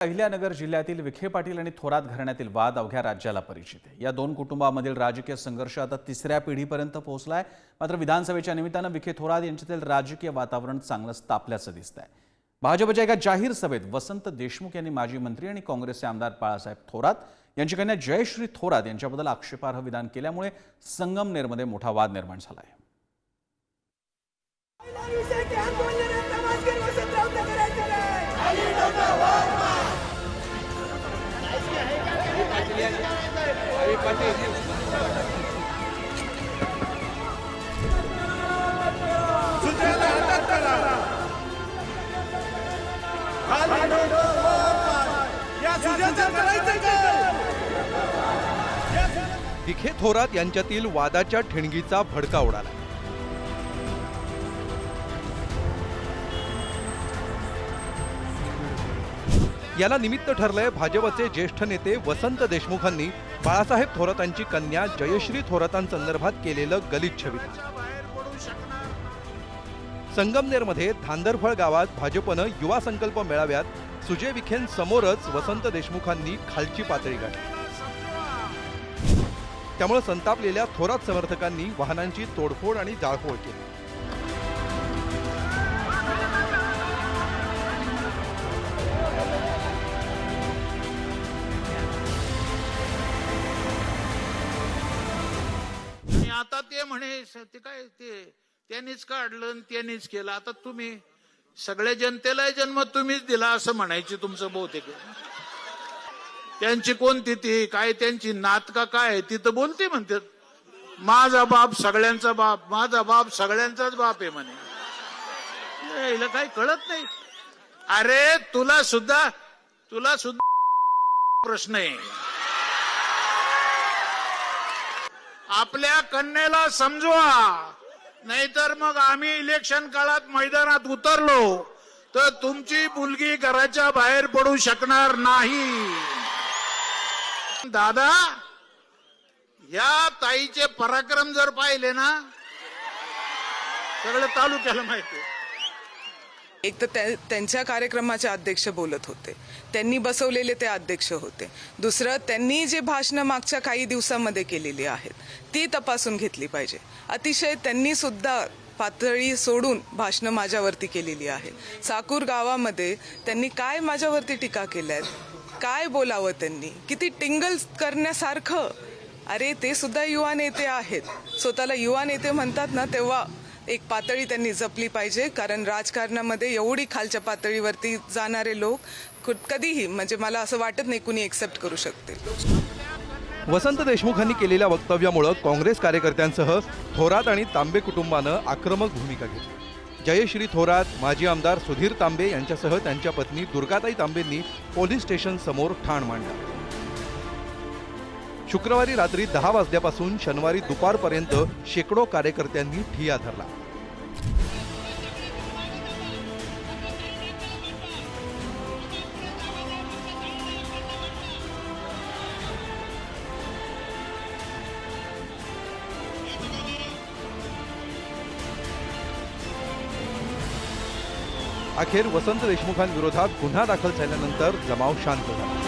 अहिल्यानगर जिल्ह्यातील विखे पाटील आणि थोरात घराण्यातील वाद अवघ्या राज्याला परिचित आहे। या दोन कुटुंबांमधील राजकीय संघर्ष आता तिसऱ्या पिढीपर्यंत पोहोचलाय। मात्र विधानसभेच्या निमित्तानं विखे थोरात यांच्यातील राजकीय वातावरण चांगलंच तापल्याचं दिसतंय। भाजपच्या एका जाहीर सभेत वसंत देशमुख यांनी माजी मंत्री आणि काँग्रेसचे आमदार बाळासाहेब थोरात यांची कन्या जयश्री थोरात यांच्याबद्दल आक्षेपार्ह विधान केल्यामुळे संगमनेरमध्ये मोठा वाद निर्माण झाला आहे। विखे थोरात यांच्यातील वादाच्या ठिणगीचा भडका उडाला। याला निमित्त ठरलंय भाजपचे ज्येष्ठ नेते वसंत देशमुखांनी बाळासाहेब थोरातांची कन्या जयश्री थोरातांसंदर्भात केलेलं गलिच्छ विधान। संगमनेरमध्ये धांदरफळ गावात भाजपनं युवा संकल्प मेळाव्यात सुजय विखेंसमोरच वसंत देशमुखांनी खालची पातळी गाठली। त्यामुळे संतापलेल्या थोरात समर्थकांनी वाहनांची तोडफोड आणि जाळपोळ केली। आता ते म्हणे ते काय त्यांनीच काढलं आणि त्यांनीच केलं। आता तुम्ही सगळ्या जनतेला जन्म तुम्हीच दिला असं म्हणायचे तुमचं बहुतेक। त्यांची कोणती ती काय त्यांची नात का काय ती तर बोलते म्हणतात माझा बाप सगळ्यांचा बाप, माझा बाप सगळ्यांचाच बाप आहे म्हणे। हिला काही कळत नाही। अरे तुला सुद्धा प्रश्न आहे। आपल्या कन्येला समजवा, नाहीतर मग आम्ही इलेक्शन काळात मैदानात उतरलो तर तुमची मुलगी घराच्या बाहेर पडू शकणार नाही। दादा, या ताईचे पराक्रम जर पाहिले ना सगळं तालुक्याला माहिती आहे। एक तर त्यांच्या कार्यक्रमाचे अध्यक्ष बोलत होते, त्यांनी बसवलेले ते अध्यक्ष होते। दुसरं, त्यांनी जे भाषणं मागच्या काही दिवसांमध्ये केलेली आहेत ती तपासून घेतली पाहिजे। अतिशय त्यांनी सुद्धा पातळी सोडून भाषणं माझ्यावरती केलेली आहेत। साकूर गावामध्ये त्यांनी काय माझ्यावरती टीका केल्यात, काय बोलावं त्यांनी, किती टिंगल करण्यासारखं। अरे ते सुद्धा युवा नेते आहेत, स्वतःला युवा नेते म्हणतात ना, तेव्हा एक पातळी त्यांनी जपली पाहिजे। कारण राजकारणामध्ये एवढी खालच्या पातळीवरती जाणारे लोक कधीही म्हणजे मला असं वाटत नाही कुणी एक्सेप्ट करू शकते। वसंत देशमुखांनी केलेल्या वक्तव्यामुळे काँग्रेस कार्यकर्त्यांसह थोरात आणि तांबे कुटुंबानं आक्रमक भूमिका घेतली। जयश्री थोरात, माजी आमदार सुधीर तांबे यांच्यासह त्यांच्या पत्नी दुर्गाताई तांबेंनी पोलीस स्टेशन समोर ठाण मांडलं। शुक्रवारी रात्री 10 वाजल्यापासून शनिवारी दुपारपर्यंत शेकडो कार्यकर्त्यांनी ठिय्या धरला। अखेर वसंत देशमुखांविरोधात गुन्हा दाखल झाल्यानंतर जमाव शांत झाला।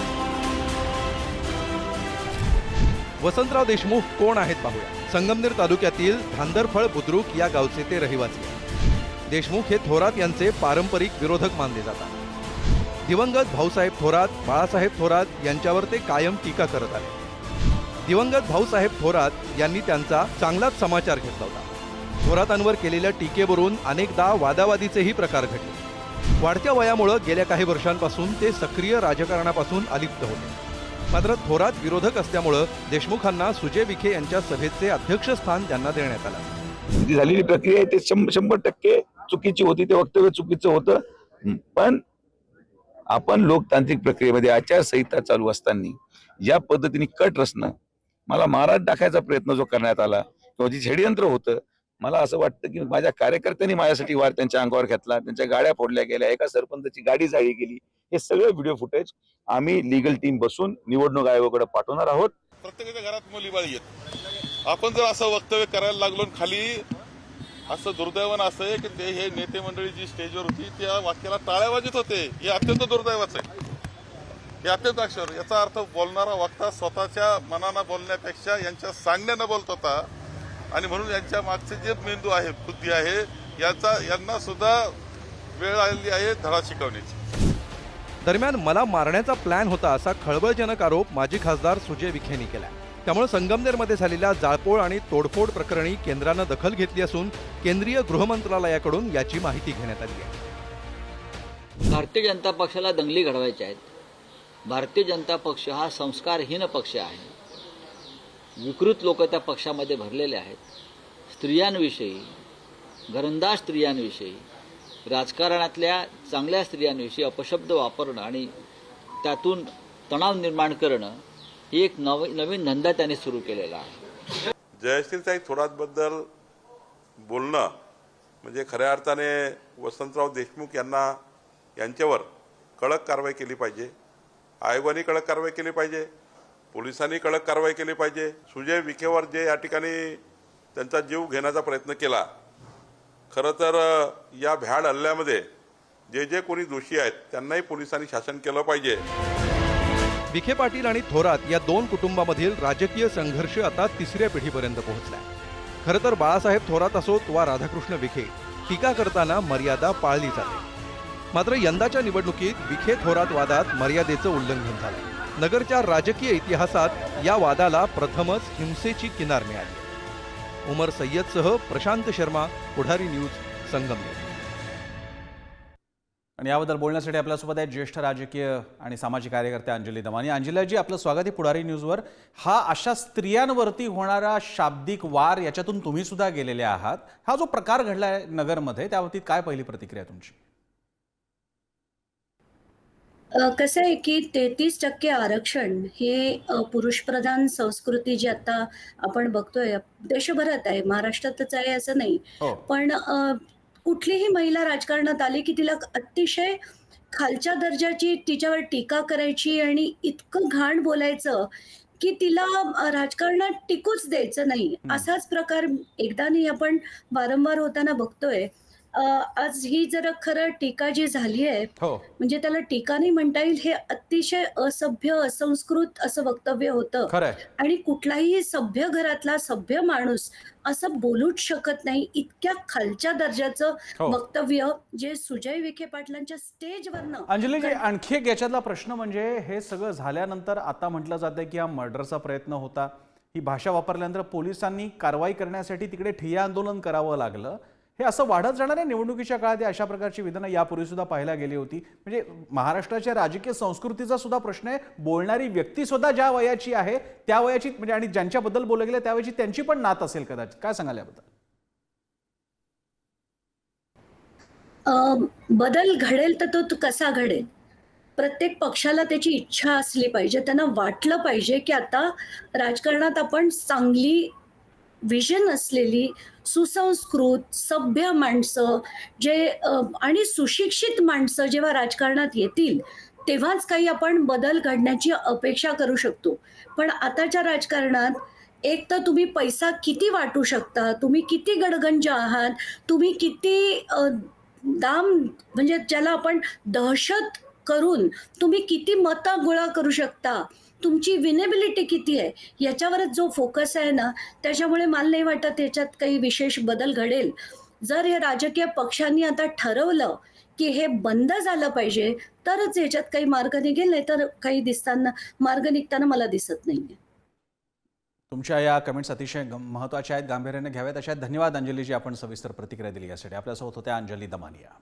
वसंतराव देशमुख कोण आहेत पाहूया। संगमनेर तालुक्यातील धांदरफळ बुद्रुक या गावचे ते रहिवासी आहेत। देशमुख हे थोरात यांचे पारंपरिक विरोधक मानले जातात। दिवंगत भाऊसाहेब थोरात, बाळासाहेब थोरात यांच्यावर ते कायम टीका करत आले। दिवंगत भाऊसाहेब थोरात यांनी त्यांचा चांगलाच समाचार घेतला होता। थोरातांवर केलेल्या टीकेवरून अनेकदा वादावादीचेही प्रकार घडले। वाढत्या वयामुळे गेल्या काही वर्षांपासून ते सक्रिय राजकारणापासून अलिप्त होते। मात्र थोरात विरोधक असल्यामुळे देशमुखांना सुजय विखे यांच्या सभेचे अध्यक्षस्थान त्यांना देण्यात आलं। जी झालेली प्रक्रिया आहे ते 100% चुकीची होती, ते वक्तव्य चुकीचं होतं। पण आपण लोकतांत्रिक प्रक्रियेमध्ये आचारसंहिता चालू असताना या पद्धतीने कट रचणं, मला मारात टाकायचा प्रयत्न जो करण्यात आला किंवा जी षडयंत्र होतं, मला असं वाटतं की माझ्या कार्यकर्त्यांनी माझ्यासाठी वार त्यांच्या अंगावर घेतला, त्यांच्या गाड्या फोडल्या गेल्या, एका सरपंचाची गाडी जाळली गेली। हे सगळे व्हिडिओ फुटेज आम्ही लीगल टीम बसून निवडणूक आयोगाकडे पाठवणार आहोत। प्रत्येकाच्या घरात मुली बाळी आहेत। आपण जर असं वक्तव्य करायला लागलो खाली असं दुर्दैवानं असं आहे की ते हे नेते मंडळी जी स्टेजवर होती त्या वाक्याला टाळ्या वाजत होते, हे अत्यंत दुर्दैवाचं आहे। हे अत्यंत अक्षर. याचा अर्थ बोलणारा वक्ता स्वतःच्या मनानं बोलण्यापेक्षा यांच्या सांगण्यानं बोलत होता आणि म्हणून यांच्या मागचे जे मेंदू आहे, बुद्धी आहे, यांना सुद्धा वेळ आलेली आहे धडा शिकवण्याची. दरम्यान मला मारण्याचा प्लॅन होता असा खळबळजनक आरोप माजी खासदार सुजय विखेंनी केला. त्यामुळे संगमनेरमध्ये झालेल्या जाळपोळ आणि तोडफोड प्रकरणी केंद्रानं दखल घेतली असून केंद्रीय गृहमंत्रालयाकडून याची माहिती घेण्यात आली आहे. भारतीय जनता पक्षाला दंगली घडवायच्या आहेत. भारतीय जनता पक्ष हा संस्कारहीन पक्ष आहे. विकृत लोक त्या पक्षामध्ये भरलेले आहेत. स्त्रियांविषयी, घरंदाज स्त्रियांविषयी, राजकारणातल्या चांगल्या स्त्रियांविषयी अपशब्द वापरणं आणि त्यातून तणाव निर्माण करणं ही एक नवीन धंदा त्यांनी सुरू केलेला आहे. जयश्रीताई थोरातबद्दल बोलणं म्हणजे खऱ्या अर्थाने वसंतराव देशमुख यांच्यावर कडक कारवाई केली पाहिजे. आयोगाने कडक कारवाई केली पाहिजे. पोलिसांनी कडक कारवाई केली पाहिजे. सुजय विखेवर जे या ठिकाणी त्यांचा जीव घेण्याचा प्रयत्न केला, खरं तर या भ्याड हल्ल्यामध्ये जे कोणी दोषी आहेत त्यांनाही पोलिसांनी शासन केलं पाहिजे. विखे पाटील आणि थोरात या दोन कुटुंबामधील राजकीय संघर्ष आता तिसऱ्या पिढीपर्यंत पोहोचलाय. खरं तर बाळासाहेब थोरात असोत वा राधाकृष्ण विखे, टीका करताना मर्यादा पाळली जाते. मात्र यंदाच्या निवडणुकीत विखे थोरात वादात मर्यादेचं उल्लंघन झालं. नगरच्या राजकीय इतिहासात या वादाला प्रथमच हिंसेची किनार मिळाली. उमर सय्यदसह प्रशांत शर्मा, पुढारी न्यूज, संगमनेर. आणि याबद्दल बोलण्यासाठी आपल्यासोबत आहेत ज्येष्ठ राजकीय आणि सामाजिक कार्यकर्त्या अंजली दमानी. अंजलीजी, आपलं स्वागत आहे पुढारी न्यूजवर. हा अशा स्त्रियांवरती होणारा शाब्दिक वार, याच्यातून तुम्ही सुद्धा गेलेले आहात. हा जो प्रकार घडलाय नगरमध्ये, त्याबाबतीत काय पहिली प्रतिक्रिया तुमची? कसं आहे की 33% आरक्षण हे पुरुषप्रधान संस्कृती जी आता आपण बघतोय देशभरात आहे, महाराष्ट्रातच आहे असं नाही, हो. पण कुठलीही महिला राजकारणात आली की तिला अतिशय खालच्या दर्जाची तिच्यावर टीका करायची आणि इतकं घाण बोलायचं की तिला राजकारणात टिकूच द्यायचं नाही. असाच प्रकार एकदा नाही, आपण वारंवार होताना बघतोय. आज ही जर खरं टीका जी झाली आहे, हो. म्हणजे त्याला टीका नाही म्हणता येईल, हे अतिशय असभ्य, असंस्कृत असं वक्तव्य होतं. खरंय. आणि कुठलाही सभ्य घरातला सभ्य माणूस असं बोलूच शकत नाही. इतक्या खालच्या दर्जाचं हो. वक्तव्य जे सुजय विखे पाटलांच्या स्टेजवरनं. अंजलीजी, आणखी एक याच्यातला प्रश्न म्हणजे हे सगळं झाल्यानंतर आता म्हटलं जातंय की हा मर्डरचा प्रयत्न होता. ही भाषा वापरल्यानंतर पोलिसांनी कारवाई करण्यासाठी तिकडे ठिय्या आंदोलन करावं लागलं. हे असं वाढत जाणार आहे निवडणुकीच्या काळात. अशा प्रकारची विधानं यापूर्वी सुद्धा पाहायला गेली होती. म्हणजे महाराष्ट्राच्या राजकीय संस्कृतीचा सुद्धा प्रश्न आहे. बोलणारी व्यक्ती सुद्धा ज्या वयाची आहे त्या वयाची, म्हणजे आणि ज्यांच्याबद्दल बोललं गेलं त्या वयाची त्यांची पण नात असेल कदाचित. काय सांगाल याबद्दल? बदल घडेल तर तो कसा घडेल? प्रत्येक पक्षाला त्याची इच्छा असली पाहिजे. त्यांना वाटलं पाहिजे की आता राजकारणात आपण चांगली विजन असलेली, सुसंस्कृत, सभ्य माणसं जे आणि सुशिक्षित माणसं जेव्हा राजकारणात येतील तेव्हाच काही आपण बदल घडण्याची अपेक्षा करू शकतो. पण आताच्या राजकारणात एक तर तुम्ही पैसा किती वाटू शकता, तुम्ही किती गडगंज आहात, तुम्ही किती दाम, म्हणजे ज्याला आपण दहशत करून तुम्ही किती मतं गोळा करू शकता, तुमची विनेबिलिटी किती आहे, याच्यावरच जो फोकस आहे ना, त्याच्यामुळे मला नाही वाटत याच्यात काही विशेष बदल घडेल. जर हे राजकीय पक्षांनी आता ठरवलं की हे बंद झालं पाहिजे तरच याच्यात काही मार्ग निघेल, नाही तर काही मार्ग निघताना मला दिसत नाहीये. तुमच्या या कमेंट्स अतिशय महत्त्वाच्या आहेत, गांभीर्याने घ्याव्यात अशा. धन्यवाद अंजलीजी, आपण सविस्तर प्रतिक्रिया दिली यासाठी. आपल्यासोबत होत्या अंजली दमानिया.